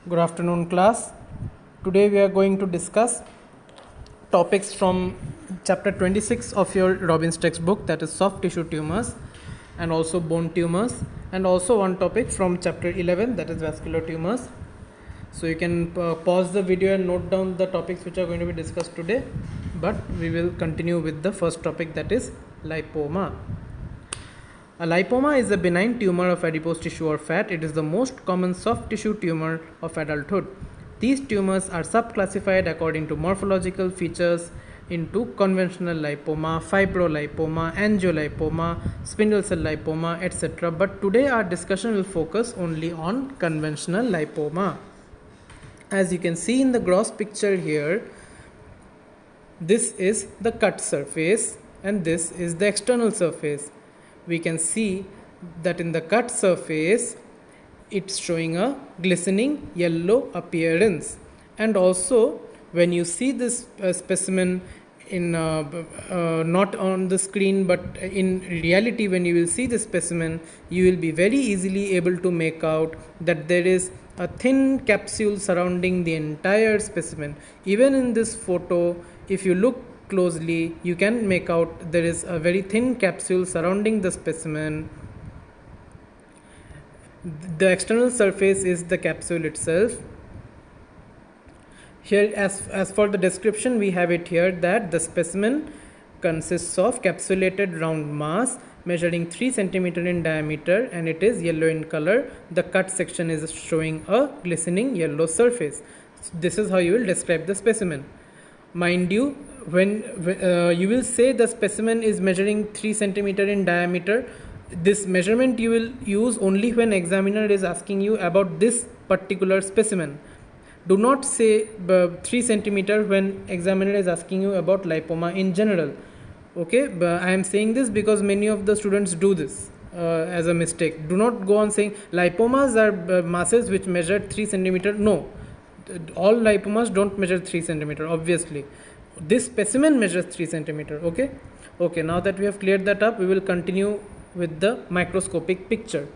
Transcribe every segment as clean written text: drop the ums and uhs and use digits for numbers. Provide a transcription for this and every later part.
Good afternoon, class. Today we are going to discuss topics from chapter 26 of your Robbins textbook, that is soft tissue tumors and also bone tumors, and also one topic from chapter 11, that is vascular tumors. So you can pause the video and note down the topics which are going to be discussed today, but we will continue with the first topic, that is lipoma. A lipoma is a benign tumor of adipose tissue or fat. It is the most common soft tissue tumor of adulthood. These tumors are subclassified according to morphological features into conventional lipoma, fibrolipoma, angiolipoma, spindle cell lipoma, etc. But today our discussion will focus only on conventional lipoma. As you can see in the gross picture here, this is the cut surface and this is the external surface. We can see that in the cut surface it's showing a glistening yellow appearance, and also when you see this specimen in not on the screen but in reality, when you will see the specimen, you will be very easily able to make out that there is a thin capsule surrounding the entire specimen. Even in this photo, if you look closely, you can make out there is a very thin capsule surrounding the specimen. The external surface is the capsule itself. Here, as for the description, we have it here that the specimen consists of capsulated round mass measuring 3 cm in diameter, and it is yellow in color. The cut section is showing a glistening yellow surface. This is how you will describe the specimen. Mind you, when you will say the specimen is measuring 3 cm in diameter, this measurement you will use only when examiner is asking you about this particular specimen. Do not say 3 cm when examiner is asking you about lipoma in general. Okay, but I am saying this because many of the students do this as a mistake. Do not go on saying lipomas are masses which measure 3 cm. No, all lipomas don't measure 3 cm. Obviously, this specimen measures 3 cm. Okay, now that we have cleared that up, we will continue with the microscopic picture.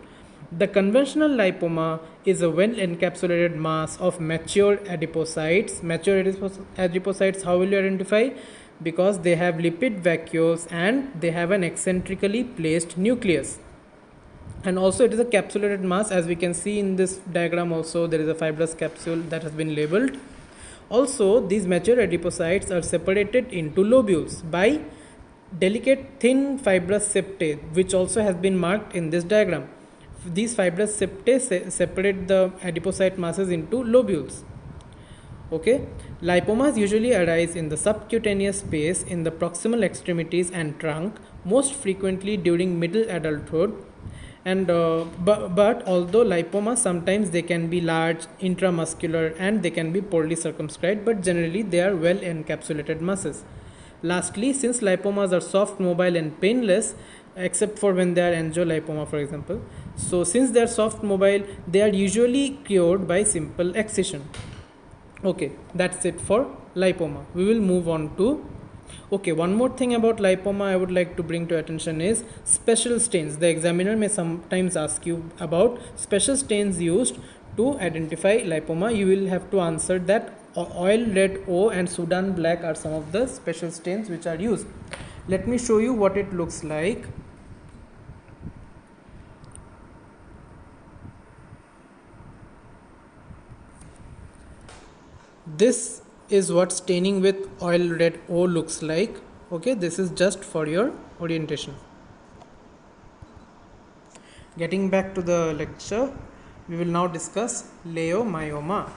The conventional lipoma is a well encapsulated mass of mature adipocytes. Mature adipocytes, how will you identify? Because they have lipid vacuoles and they have an eccentrically placed nucleus. And also it is a capsulated mass. As we can see in this diagram, also there is a fibrous capsule that has been labeled. Also, these mature adipocytes are separated into lobules by delicate thin fibrous septae, which also has been marked in this diagram. These fibrous septae separate the adipocyte masses into lobules. Lipomas usually arise in the subcutaneous space in the proximal extremities and trunk, most frequently during middle adulthood. And but although lipomas sometimes they can be large, intramuscular, and they can be poorly circumscribed, but generally they are well encapsulated masses. Lastly, since lipomas are soft, mobile, and painless, except for when they are angiolipoma, for example, so since they are soft, mobile, they are usually cured by simple excision. Okay, that's it for lipoma. We will move on to one more thing about lipoma I would like to bring to attention is special stains. The examiner may sometimes ask you about special stains used to identify lipoma. You will have to answer that oil red O and Sudan black are some of the special stains which are used. Let me show you what it looks like. This is what staining with oil red O looks like. Okay, this is just for your orientation. Getting back to the lecture, we will now discuss leiomyoma.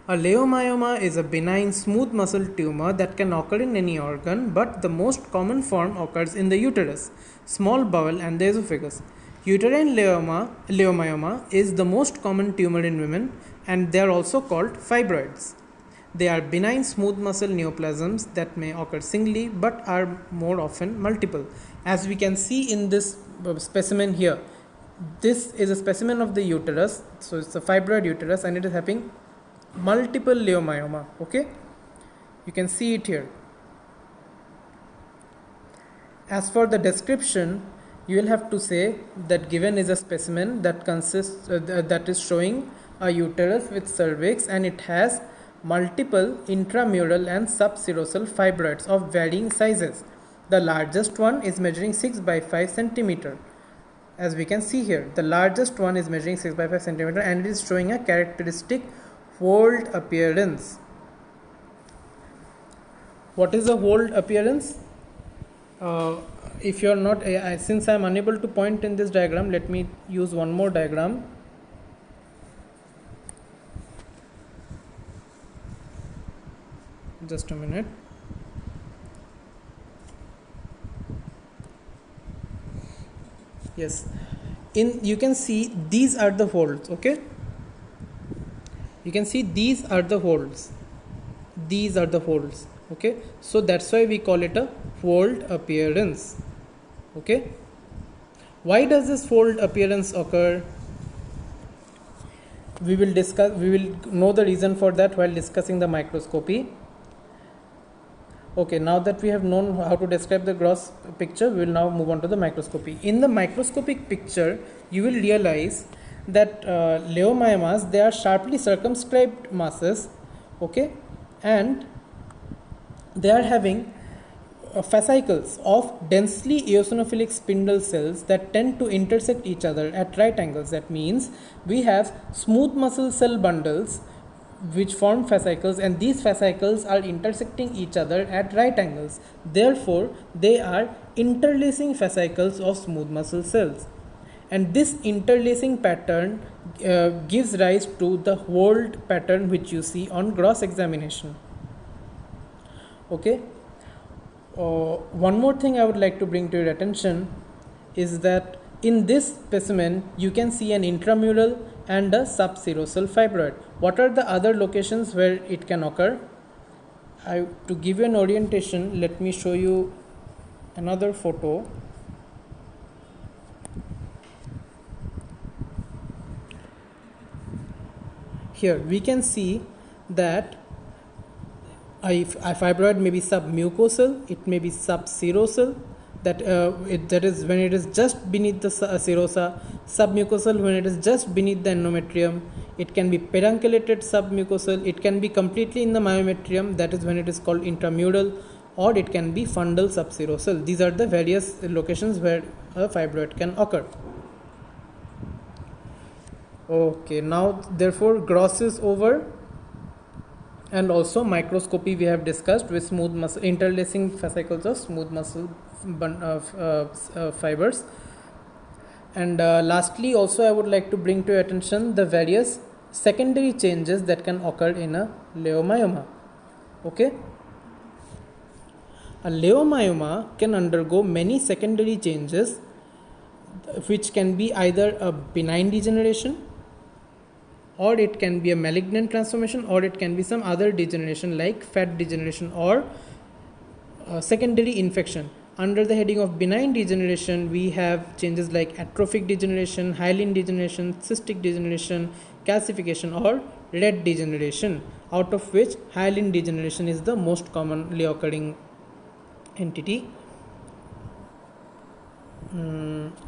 A leiomyoma is a benign smooth muscle tumor that can occur in any organ, but the most common form occurs in the uterus, small bowel, and the esophagus. Uterine leiomyoma is the most common tumor in women, and they are also called fibroids. They are benign smooth muscle neoplasms that may occur singly but are more often multiple. As we can see in this specimen here, this is a specimen of the uterus, so it's a fibroid uterus and it is having multiple leiomyoma. Okay, you can see it here. As for the description, you will have to say that given is a specimen that consists that is showing a uterus with cervix, and it has multiple intramural and subserosal fibroids of varying sizes. The largest one is measuring 6 by 5 centimeter. As we can see here, the largest one is measuring 6 by 5 centimeter and it is showing a characteristic whorled appearance. What is a whorled appearance? If you are not, since I am unable to point in this diagram, let me use one more diagram. Just a minute. Yes, you can see these are the holes. Okay, you can see these are the holes. These are the holes. Okay, so that's why we call it a fold appearance. Okay, why does this fold appearance occur? We will know the reason for that while discussing the microscopy. Okay, now that we have known how to describe the gross picture, we will now move on to the microscopy. In the microscopic picture, you will realize that leiomyomas, they are sharply circumscribed masses, okay, and they are having fascicles of densely eosinophilic spindle cells that tend to intersect each other at right angles. That means we have smooth muscle cell bundles which form fascicles, and these fascicles are intersecting each other at right angles. Therefore, they are interlacing fascicles of smooth muscle cells, and this interlacing pattern gives rise to the whorled pattern which you see on gross examination. Okay. One more thing I would like to bring to your attention is that in this specimen you can see an intramural and a subserosal fibroid. What are the other locations where it can occur? To give you an orientation, let me show you another photo. Here we can see that a fibroid may be submucosal, it may be subserosal, that is when it is just beneath the serosa, submucosal when it is just beneath the endometrium, it can be pedunculated submucosal, it can be completely in the myometrium, that is when it is called intramural, or it can be fundal subserosal. These are the various locations where a fibroid can occur. Okay, now therefore gross is over, and also microscopy we have discussed with smooth muscle interlacing fascicles of smooth muscle fibers. And lastly, also I would like to bring to your attention the various secondary changes that can occur in a leiomyoma. Okay, a leiomyoma can undergo many secondary changes, which can be either a benign degeneration, or it can be a malignant transformation, or it can be some other degeneration like fat degeneration or secondary infection. Under the heading of benign degeneration, we have changes like atrophic degeneration, hyaline degeneration, cystic degeneration, calcification, or red degeneration, out of which hyaline degeneration is the most commonly occurring entity.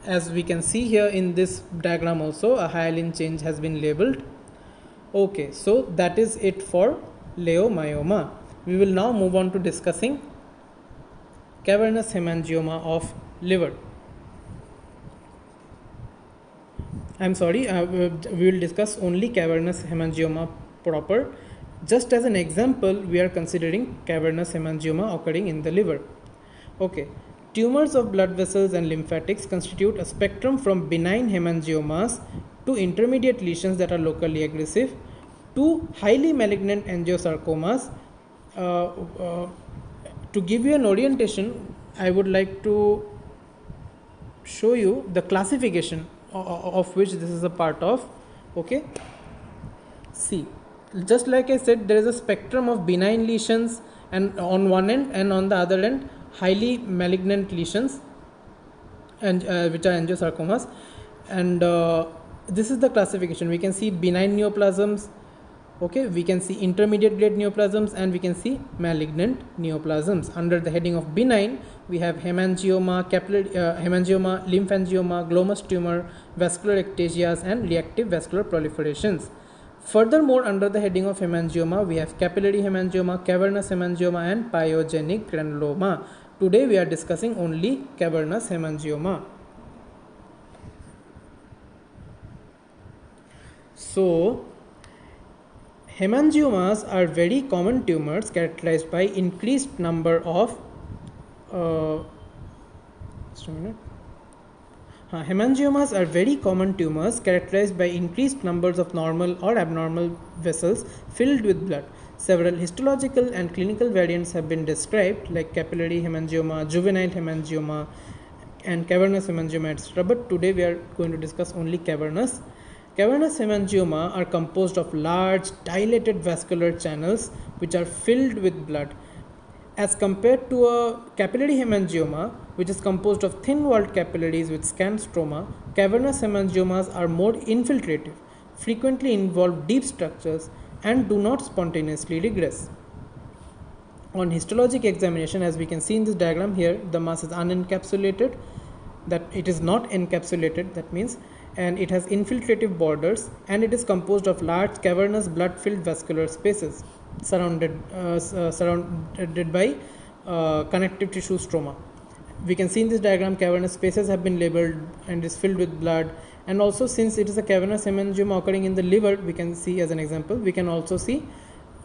As we can see here in this diagram also, a hyaline change has been labeled. Okay, so that is it for leiomyoma. We will now move on to discussing cavernous hemangioma of liver. I'm sorry, we will discuss only cavernous hemangioma proper. Just as an example, we are considering cavernous hemangioma occurring in the liver. Okay, tumors of blood vessels and lymphatics constitute a spectrum from benign hemangiomas to intermediate lesions that are locally aggressive to highly malignant angiosarcomas. To give you an orientation, I would like to show you the classification of which this is a part of. Okay, see, just like I said, there is a spectrum of benign lesions and on one end, and on the other end highly malignant lesions, and which are angiosarcomas, and this is the classification. We can see benign neoplasms, okay, we can see intermediate grade neoplasms, and we can see malignant neoplasms. Under the heading of benign, we have hemangioma, capillary hemangioma, lymphangioma, glomus tumor, vascular ectasias, and reactive vascular proliferations. Furthermore, under the heading of hemangioma, we have capillary hemangioma, cavernous hemangioma, and pyogenic granuloma. Today we are discussing only cavernous hemangioma. So, hemangiomas are very common tumors characterized by increased number of just a minute. Hemangiomas are very common tumors characterized by increased numbers of normal or abnormal vessels filled with blood. Several histological and clinical variants have been described, like capillary hemangioma, juvenile hemangioma, and cavernous hemangioma, etc. But today we are going to discuss only cavernous. Cavernous hemangioma are composed of large dilated vascular channels which are filled with blood. As compared to a capillary hemangioma, which is composed of thin-walled capillaries with scant stroma, cavernous hemangiomas are more infiltrative, frequently involve deep structures, and do not spontaneously regress. On histologic examination, as we can see in this diagram here, the mass is unencapsulated, that it is not encapsulated, that means, and it has infiltrative borders, and it is composed of large cavernous blood-filled vascular spaces surrounded by connective tissue stroma. We can see in this diagram cavernous spaces have been labeled and is filled with blood, and also since it is a cavernous hemangioma occurring in the liver, we can see as an example, we can also see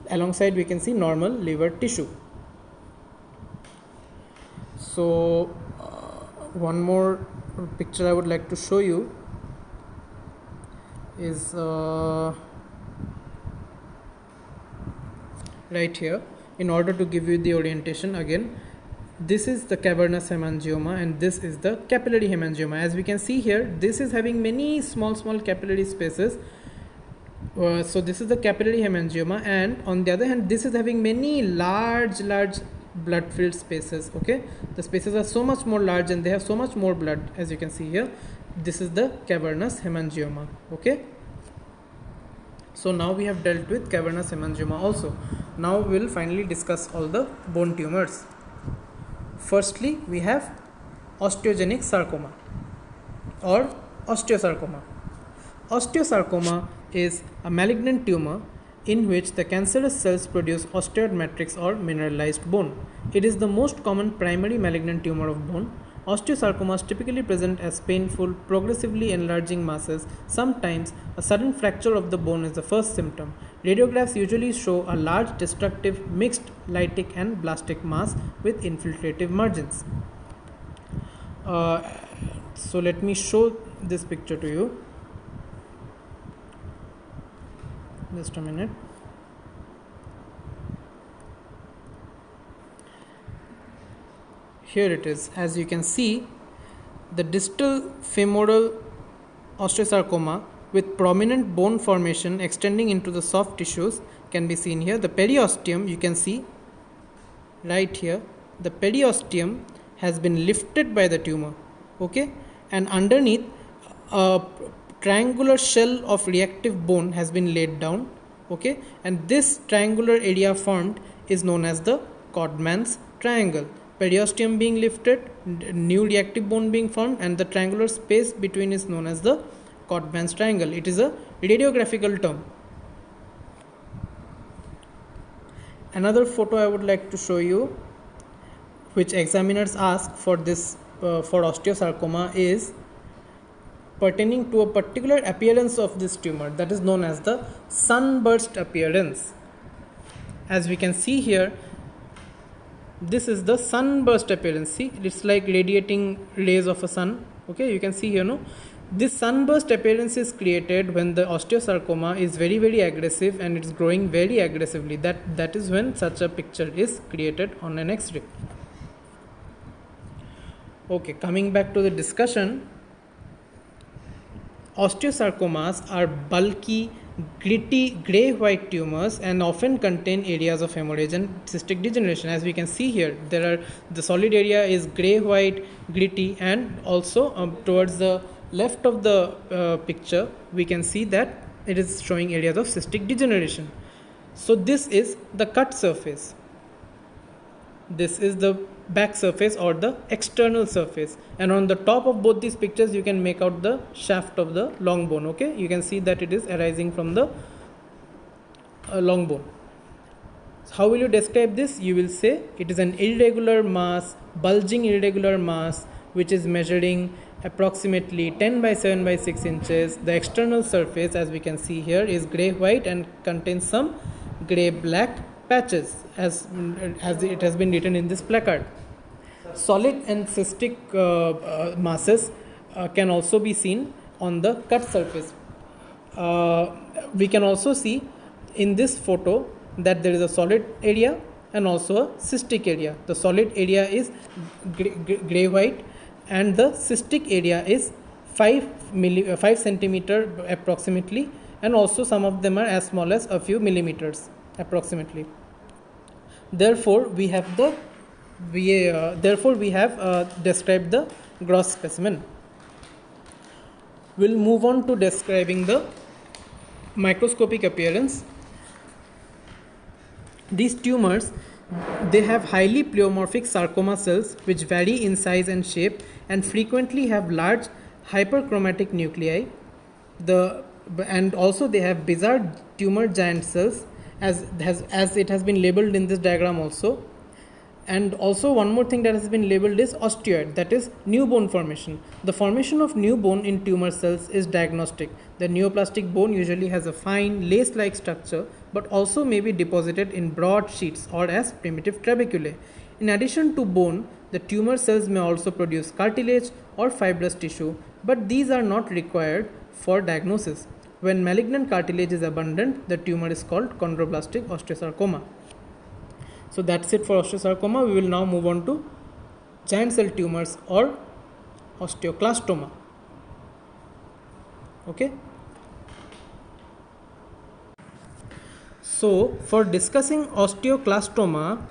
alongside we can see normal liver tissue. So one more picture I would like to show you is right here. In order to give you the orientation again, this is the cavernous hemangioma and this is the capillary hemangioma. As we can see here, this is having many small capillary spaces. So this is the capillary hemangioma, and on the other hand, this is having many large blood filled spaces. Okay, the spaces are so much more large and they have so much more blood. As you can see here, this is the cavernous hemangioma. Okay, so now we have dealt with cavernous hemangioma also. Now we will finally discuss all the bone tumors. Firstly, we have osteogenic sarcoma or osteosarcoma. Osteosarcoma is a malignant tumor in which the cancerous cells produce osteoid matrix or mineralized bone. It is the most common primary malignant tumor of bone. Osteosarcomas typically present as painful, progressively enlarging masses. Sometimes a sudden fracture of the bone is the first symptom. Radiographs usually show a large destructive mixed lytic and blastic mass with infiltrative margins. So let me show this picture to you. Just a minute. Here it is. As you can see, the distal femoral osteosarcoma with prominent bone formation extending into the soft tissues can be seen here. The periosteum, you can see right here, the periosteum has been lifted by the tumor. Okay, and underneath a triangular shell of reactive bone has been laid down. Okay, and this triangular area formed is known as the Codman's triangle. Periosteum being lifted, new reactive bone being formed, and the triangular space between is known as the Codman's triangle. It is a radiographical term. Another photo I would like to show you, which examiners ask for this for osteosarcoma, is pertaining to a particular appearance of this tumor, that is known as the sunburst appearance. As we can see here, this is the sunburst appearance. See, it's like radiating rays of a sun. Okay, you can see here, no? This sunburst appearance is created when the osteosarcoma is very aggressive and it's growing very aggressively. That is when such a picture is created on an X-ray. Okay, coming back to the discussion, osteosarcomas are bulky, gritty, grey-white tumors and often contain areas of hemorrhage and cystic degeneration. As we can see here, the solid area is grey-white, gritty, and also towards the left of the picture, we can see that it is showing areas of cystic degeneration. So this is the cut surface. This is the back surface or the external surface, and on the top of both these pictures you can make out the shaft of the long bone. Okay, you can see that it is arising from the long bone. How will you describe this? You will say it is an irregular mass, bulging irregular mass, which is measuring approximately 10 by 7 by 6 inches. The external surface, as we can see here, is grey white and contains some grey black patches, as it has been written in this placard. Solid and cystic masses can also be seen on the cut surface. We can also see in this photo that there is a solid area and also a cystic area. The solid area is grey white and the cystic area is 5 centimeter approximately, and also some of them are as small as a few millimeters approximately. Therefore we have described the gross specimen. We'll move on to describing the microscopic appearance. These tumors, they have highly pleomorphic sarcoma cells which vary in size and shape and frequently have large hyperchromatic nuclei. And also they have bizarre tumor giant cells, as it has been labeled in this diagram also. And also one more thing that has been labeled is osteoid, that is new bone formation. The formation of new bone in tumor cells is diagnostic. The neoplastic bone usually has a fine lace-like structure, but also may be deposited in broad sheets or as primitive trabeculae. In addition to bone, the tumor cells may also produce cartilage or fibrous tissue, but these are not required for diagnosis. When malignant cartilage is abundant, the tumor is called chondroblastic osteosarcoma. So that's it for osteosarcoma. We will now move on to giant cell tumors or osteoclastoma. Okay. So for discussing osteoclastoma,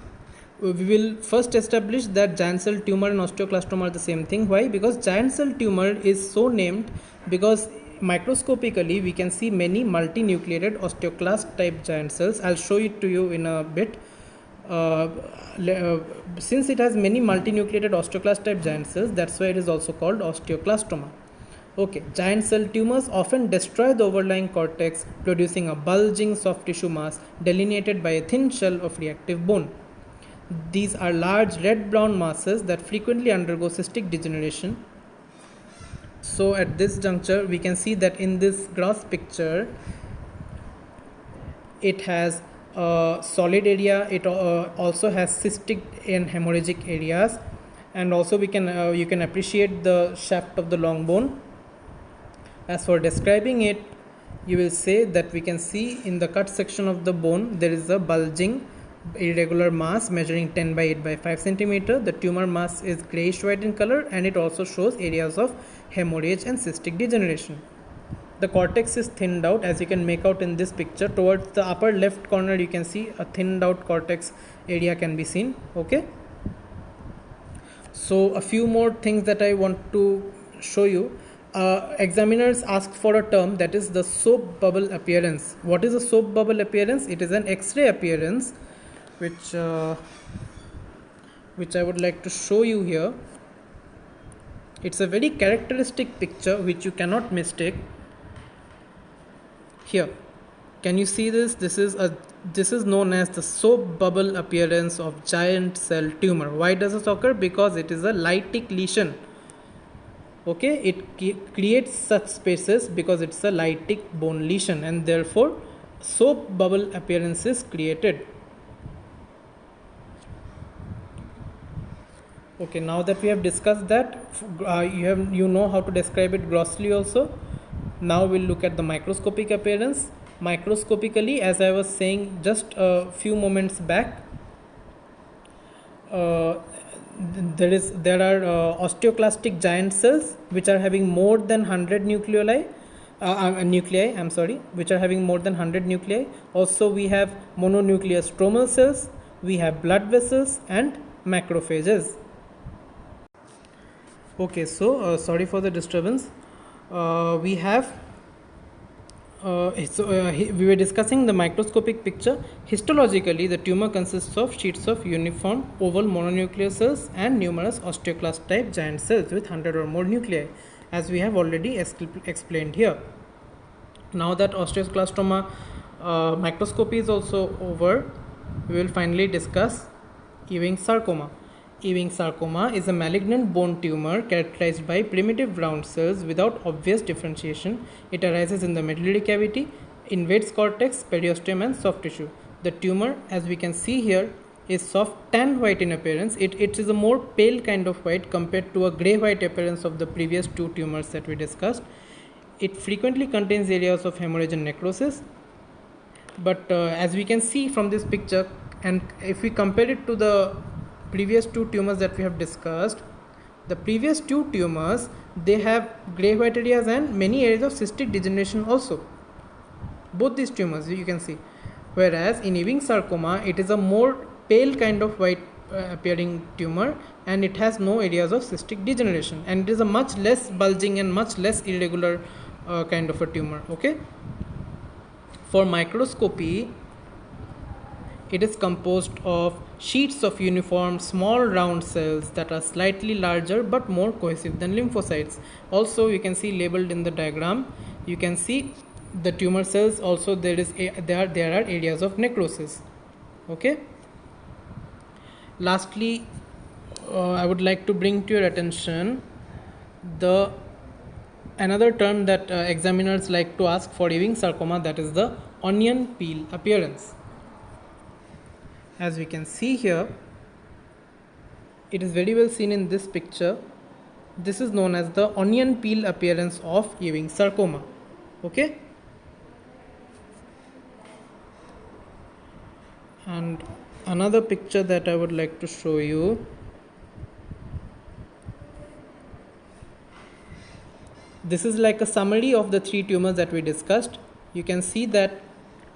we will first establish that giant cell tumor and osteoclastoma are the same thing. Why? Because giant cell tumor is so named because microscopically we can see many multinucleated osteoclast type giant cells. I'll show it to you in a bit. Since it has many multinucleated osteoclast type giant cells, that's why it is also called osteoclastoma. Okay, giant cell tumors often destroy the overlying cortex, producing a bulging soft tissue mass delineated by a thin shell of reactive bone. These are large red-brown masses that frequently undergo cystic degeneration. So at this juncture, we can see that in this gross picture, it has solid area. It also has cystic and hemorrhagic areas, and also we can you can appreciate the shaft of the long bone. As for describing it, you will say that we can see in the cut section of the bone there is a bulging irregular mass measuring 10 by 8 by 5 centimeter. The tumor mass is grayish white in color, and it also shows areas of hemorrhage and cystic degeneration. The cortex is thinned out, as you can make out in this picture. Towards the upper left corner you can see a thinned out cortex area can be seen. Okay, so a few more things that I want to show you. Examiners ask for a term, that is the soap bubble appearance. What is a soap bubble appearance? It is an X-ray appearance which I would like to show you here. It's a very characteristic picture which you cannot mistake. Here, can you see this? This is known as the soap bubble appearance of giant cell tumor. Why does this occur? Because it is a lytic lesion. Okay, it creates such spaces because it's a lytic bone lesion, and therefore soap bubble appearance is created. Okay, now that we have discussed that, you know how to describe it grossly also. Now we'll look at the microscopic appearance. Microscopically, as I was saying just a few moments back, there are osteoclastic giant cells which are having more than 100 nuclei, which are having more than 100 nuclei. Also, we have mononuclear stromal cells, we have blood vessels and macrophages. Okay, so sorry for the disturbance. We were discussing the microscopic picture. Histologically, the tumor consists of sheets of uniform oval mononuclear cells and numerous osteoclast type giant cells with 100 or more nuclei, as we have already explained here. Now that osteoclastoma microscopy is also over, we will finally discuss Ewing sarcoma. Ewing sarcoma is a malignant bone tumor characterized by primitive round cells without obvious differentiation. It arises in the medullary cavity, invades cortex, periosteum, and soft tissue. The tumor, as we can see here, is soft tan white in appearance. It is a more pale kind of white compared to a grey white appearance of the previous two tumors that we discussed. It frequently contains areas of hemorrhage and necrosis, but as we can see from this picture, and if we compare it to the previous two tumors that we have discussed, the previous two tumors, they have grey white areas and many areas of cystic degeneration also, both these tumors you can see, whereas in Ewing sarcoma it is a more pale kind of white appearing tumor, and it has no areas of cystic degeneration, and it is a much less bulging and much less irregular kind of a tumor. Okay, for microscopy, it is composed of sheets of uniform small round cells that are slightly larger but more cohesive than lymphocytes. Also, you can see labeled in the diagram, you can see the tumor cells. Also, there are areas of necrosis. Okay, lastly, I would like to bring to your attention another term that examiners like to ask for Ewing sarcoma, that is the onion peel appearance. As we can see here, it is very well seen in this picture. This is known as the onion peel appearance of Ewing sarcoma. Okay, and another picture that I would like to show you, this is like a summary of the three tumors that we discussed. You can see that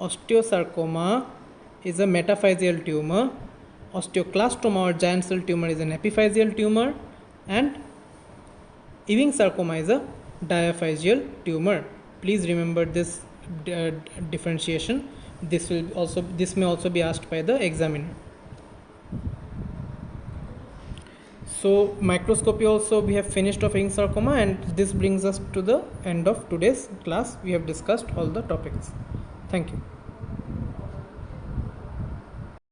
osteosarcoma is a metaphyseal tumor, osteoclastoma or giant cell tumor is an epiphyseal tumor, and Ewing sarcoma is a diaphyseal tumor. Please remember this differentiation. This may also be asked by the examiner. So microscopy also we have finished of Ewing sarcoma, and this brings us to the end of today's class. We have discussed all the topics. Thank you.